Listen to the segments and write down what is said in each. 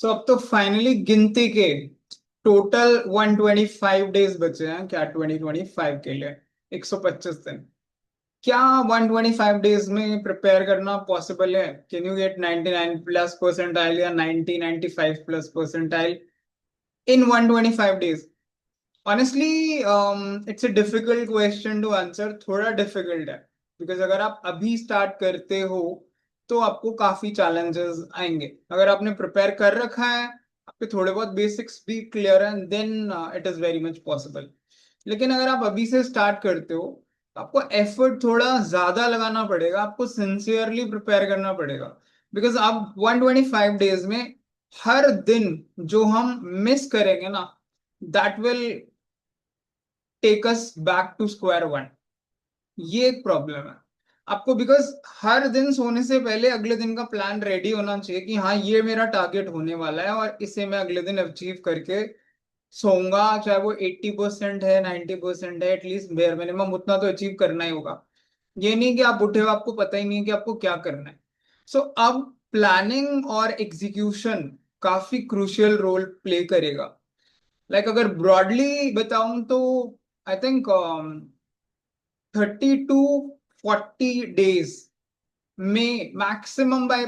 सो अब तो फाइनली गिनती के टोटल 125 डेज बचे हैं क्या 2025 के लिए। 125 दिन। क्या 125 डेज में प्रिपेयर करना पॉसिबल है? Can you get 99 plus percentile या 90 95 plus percentile in 125 days? Honestly it's a difficult question to answer, थोड़ा डिफिकल्ट है। बिकॉज अगर आप अभी स्टार्ट करते हो तो आपको काफी चैलेंजेस आएंगे। अगर आपने प्रिपेयर कर रखा है, आपके थोड़े बहुत बेसिक्स भी क्लियर हैं, then it is very much possible. लेकिन अगर आप अभी से स्टार्ट करते हो तो आपको एफर्ट थोड़ा ज्यादा लगाना पड़ेगा, आपको सिंसियरली प्रिपेयर करना पड़ेगा। बिकॉज आप 125 डेज में हर दिन जो हम मिस करेंगे ना, that will take us back to square one. ये एक प्रॉब्लम है आपको। बिकॉज हर दिन सोने से पहले अगले दिन का प्लान रेडी होना चाहिए कि हाँ, ये मेरा टारगेट होने वाला है और इसे मैं अगले दिन अचीव करके सोऊंगा। चाहे वो 80% है, 90% है, एटलीस्ट बेयर मिनिमम उतना तो अचीव करना ही होगा। ये नहीं कि आप उठे हो आपको पता ही नहीं है कि आपको क्या करना है। सो अब प्लानिंग और एग्जीक्यूशन काफी क्रूशियल रोल प्ले करेगा। अगर ब्रॉडली बताऊं तो आई थिंक 30 to 40 डेज में maximum bye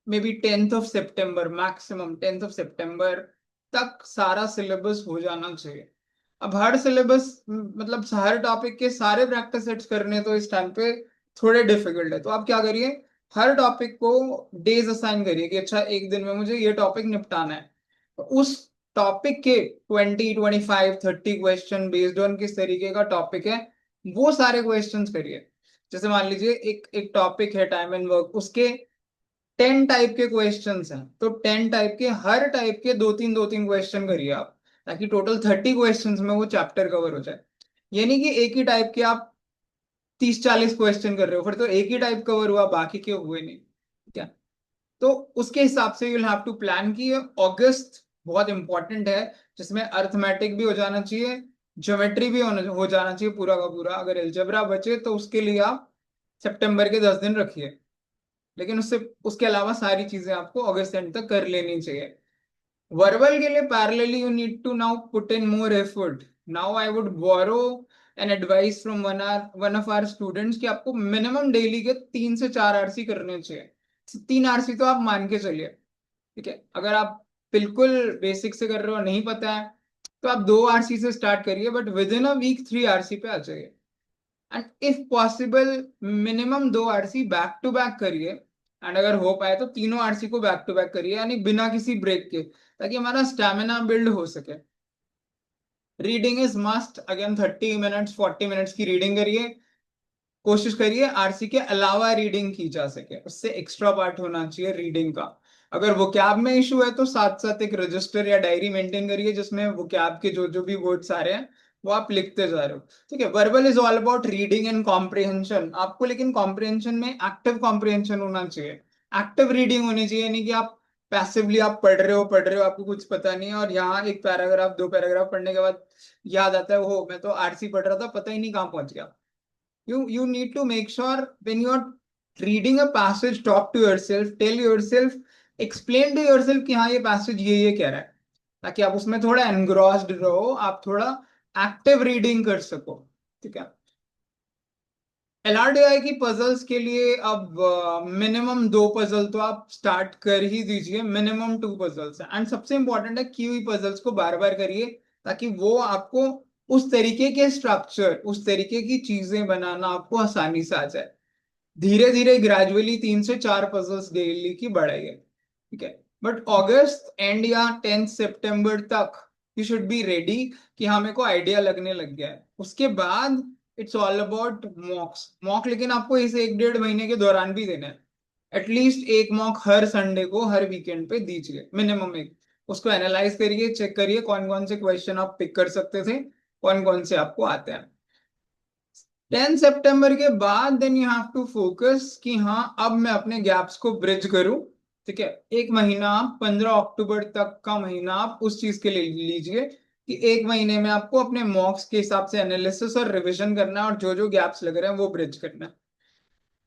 may be 10th of September, maximum 10th of September तक सारा सिलेबस हो जाना चाहिए। अब हर सिलेबस मतलब हर टॉपिक के सारे प्रैक्टिस सेट्स करने तो इस टाइम पे थोड़े डिफिकल्ट है। तो आप क्या करिए, हर टॉपिक को डेज असाइन करिए कि अच्छा एक दिन में मुझे ये टॉपिक निपटाना है। तो उस टॉपिक के 20 25 30 क्वेश्चन बेस्ड ऑन किस तरीके का टॉपिक है वो सारे क्वेश्चंस करिए। जैसे मान लीजिए एक एक टॉपिक है टाइम एंड वर्क, उसके 10 टाइप के क्वेश्चंस हैं, तो 10 टाइप के हर टाइप के दो तीन क्वेश्चन करिए आप, ताकि टोटल 30 क्वेश्चंस में वो चैप्टर कवर हो जाए। ये नहीं कि एक ही टाइप के आप 30 40 क्वेश्चन कर रहे हो, फिर तो एक ही टाइप कवर हुआ बाकी के हुए नहीं। क्या? तो उसके हिसाब से you will have to plan की अगस्त बहुत इंपॉर्टेंट है, जिसमें अर्थमेटिक भी हो जाना चाहिए, ज्योमेट्री भी हो जाना चाहिए पूरा का पूरा। अगर एलजेब्रा बचे तो उसके लिए आप सितंबर के 10 दिन रखिए। लेकिन उससे उसके अलावा सारी चीजें आपको अगस्त एंड तक कर लेनी चाहिए। वर्बल के लिए parallelly you need to now put in more effort. Now I would borrow an advice from one of our students कि आपको मिनिमम डेली के 3 से 4 आरसी करने चाहिए। 3 आरसी तो आप मान के चलिए। ठीक है, अगर आप बिल्कुल बेसिक से कर रहे हो, नहीं पता है, तो आप 2 आरसी से स्टार्ट करिए, but within a week 3 RC पे आ जाइए। And if possible minimum 2 RC back to back करिए। एंड अगर हो पाए तो तीनों आरसी को बैक टू बैक करिए, यानी बिना किसी ब्रेक के, ताकि हमारा स्टेमिना बिल्ड हो सके। Reading is must, again 30 minutes 40 minutes की रीडिंग करिए। कोशिश करिए आरसी के अलावा रीडिंग की जा सके, उससे एक्स्ट्रा पार्ट होना चाहिए रीडिंग का। अगर वोकैब में इशू है तो साथ साथ एक रजिस्टर या डायरी मेंटेन करिए, जिसमें वोकैब के जो जो भी वर्ड्स आ रहे हैं वो आप लिखते जा रहे हो। ठीक है, verbal is all about reading and comprehension आपको, लेकिन कॉम्प्रिहेंशन में एक्टिव कॉम्प्रिहेंशन होना चाहिए। एक्टिव रीडिंग होनी चाहिए, नहीं कि आप पैसिवली आप पढ़ रहे हो आपको कुछ पता नहीं है, और यहाँ एक पैराग्राफ 2 पैराग्राफ पढ़ने के बाद याद आता है हो मैं तो आरसी पढ़ रहा था, पता ही नहीं कहाँ पहुंच गया। You need to make sure when you're reading a passage, talk to yourself, tell yourself, explain to yourself कि हाँ ये पैसेज ये कह रहा है, ताकि आप उसमें थोड़ा एनग्रॉस्ड रहो, आप थोड़ा एक्टिव रीडिंग कर सको। ठीक है। एलआरडीआई की पजल्स के लिए अब मिनिमम 2 पजल तो आप स्टार्ट कर ही दीजिए, मिनिमम 2 पजल्स। एंड सबसे इंपॉर्टेंट है की हुई पजल्स को बार बार करिए, ताकि वो आपको उस तरीके के स्ट्रक्चर, उस तरीके की चीजें बनाना आपको आसानी से आ जाए। धीरे धीरे ग्रेजुअली 3 से 4 पजल्स डेली की बढ़ाइए। ठीक है, बट अगस्त एंड या 10th September तक यू शुड बी रेडी कि हाँ मेरे को आइडिया लगने लग गया है। उसके बाद इट्स ऑल अबाउट मॉक्स। मॉक लेकिन आपको इस 1 1.5 महीने के दौरान भी देना है। एटलीस्ट एक मॉक हर संडे को, हर वीकेंड पे दीजिए, मिनिमम एक। उसको एनालाइज करिए, चेक करिए कौन कौन से क्वेश्चन आप पिक कर सकते थे, कौन कौन से आपको आते हैं। 10 सितंबर के बाद then you have to focus कि हाँ अब मैं अपने गैप्स को ब्रिज करूं। ठीक है, एक महीना आप 15 अक्टूबर तक का महीना आप उस चीज के लिए लीजिए कि एक महीने में आपको अपने मॉक्स के हिसाब से एनालिसिस और रिवीजन करना है, और जो जो गैप्स लग रहे हैं वो ब्रिज करना है।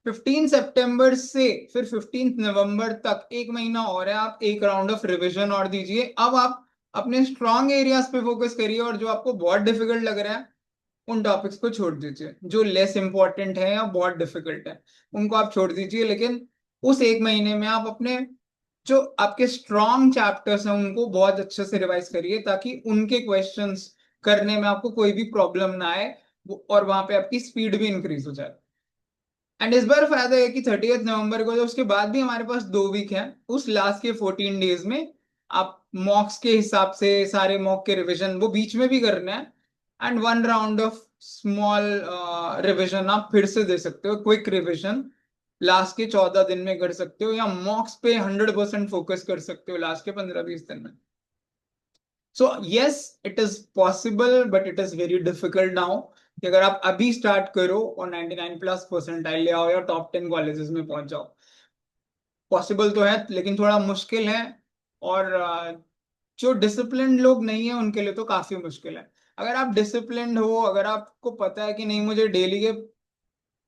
15 सितंबर से फिर 15 नवंबर तक 1 महीना और है, आप एक राउंड ऑफ रिवीजन और दीजिए। अब आप अपने स्ट्रॉन्ग एरियाज पे फोकस करिए, और जो आपको बहुत डिफिकल्ट लग रहा है उन टॉपिक्स को छोड़ दीजिए, जो लेस इंपॉर्टेंट है या बहुत डिफिकल्ट है उनको आप छोड़ दीजिए। लेकिन उस 1 महीने में आप अपने जो आपके स्ट्रॉन्ग चैप्टर्स हैं उनको बहुत अच्छे से रिवाइज करिए, ताकि उनके क्वेश्चंस करने में आपको कोई भी प्रॉब्लम ना आए, और वहां पे आपकी स्पीड भी इंक्रीज हो जाए। एंड इस बार फायदा है कि 30 नवंबर को, जो उसके बाद भी हमारे पास 2 वीक है, उस लास्ट के 14 डेज में आप मॉक्स के हिसाब से सारे मॉक के रिवीजन वो बीच में भी करना है, and 1 round of small revision आप फिर से दे सकते हो, क्विक रिवीजन लास्ट के 14 दिन में कर सकते हो, या मॉक्स पे 100% फोकस कर सकते हो लास्ट के 15-20 दिन में। So yes, it is possible but it is very difficult now, कि अगर आप अभी स्टार्ट करो और 99+ परसेंटाइल ले आओ या टॉप 10 कॉलेजेस में पहुंच जाओ, पॉसिबल तो है लेकिन थोड़ा मुश्किल है। और जो डिसिप्लिन लोग नहीं है उनके लिए तो काफी मुश्किल है। अगर आप डिसिप्लिन हो, अगर आपको पता है कि नहीं मुझे डेली के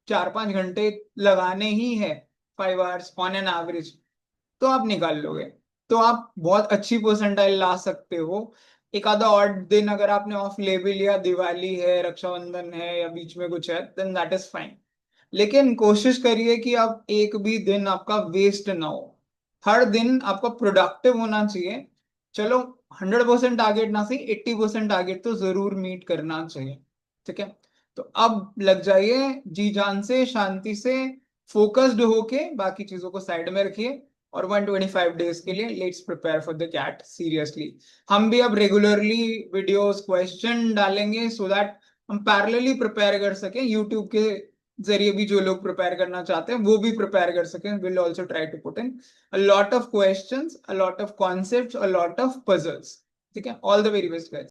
4-5 घंटे लगाने ही है, 5 आवर्स ऑन एन एवरेज, तो आप निकाल लोगे, तो आप बहुत अच्छी परसेंटाइल ला सकते हो। एक आधा और दिन अगर आपने ऑफ ले भी लिया, दिवाली है, रक्षाबंधन है, या बीच में कुछ है, देन दैट इज फाइन। लेकिन कोशिश करिए कि आप एक भी दिन आपका वेस्ट ना हो, हर दिन आपका प्रोडक्टिव होना चाहिए। चलो 100% टारगेट ना सही, 80% टारगेट तो जरूर मीट करना चाहिए। ठीक है, तो अब लग जाइए जी जान से, शांति से, फोकस्ड होके, बाकी चीजों को साइड में रखिए, और 125 डेज के लिए let's prepare for the CAT seriously. हम भी अब रेगुलरली वीडियोस क्वेश्चन डालेंगे, सो दैट हम पैरेलली प्रिपेयर कर सकें, यूट्यूब के जरिए भी जो लोग प्रिपेयर करना चाहते हैं वो भी प्रिपेयर कर सकें। Will also try to put in a lot of questions, a lot of concepts, a lot of puzzles. ठीक है, all the very best guys.